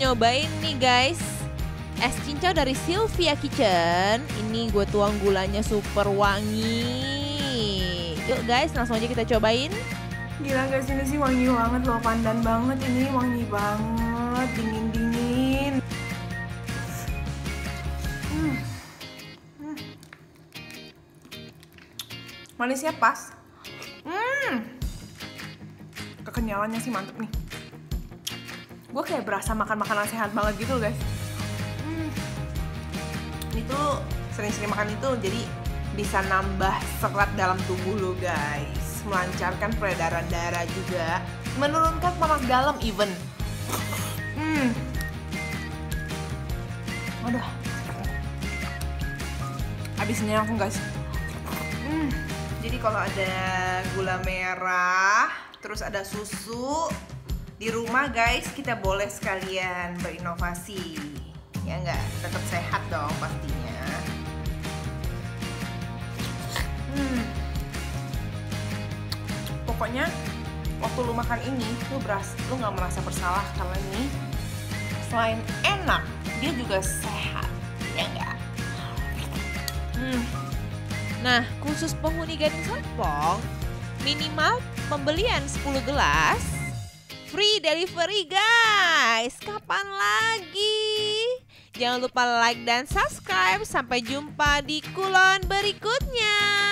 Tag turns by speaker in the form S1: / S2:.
S1: nyobain nih guys, es cincau dari Sylvia Kitchen. Ini gue tuang gulanya super wangi. Yuk guys, langsung aja kita cobain.
S2: Gila guys, ini sih wangi banget loh, pandan banget ini, wangi banget, dingin-dingin. Manisnya pas. Kekenyalannya sih mantep nih. Gue kayak berasa makan makanan sehat banget gitu guys. Itu sering-sering makan itu jadi bisa nambah serat dalam tubuh lo guys, melancarkan peredaran darah juga, menurunkan panas dalam even. Aduh, habisnya langsung guys. Jadi kalau ada gula merah, terus ada susu di rumah guys, kita boleh sekalian berinovasi. Ya enggak, tetap sehat dong pastinya. Pokoknya waktu lu makan ini, lu nggak merasa bersalah karena ini selain enak, dia juga sehat. Ya enggak?
S1: Nah, khusus penghuni Gading Serpong, minimal pembelian 10 gelas, free delivery guys. Kapan lagi? Jangan lupa like dan subscribe. Sampai jumpa di kulon berikutnya.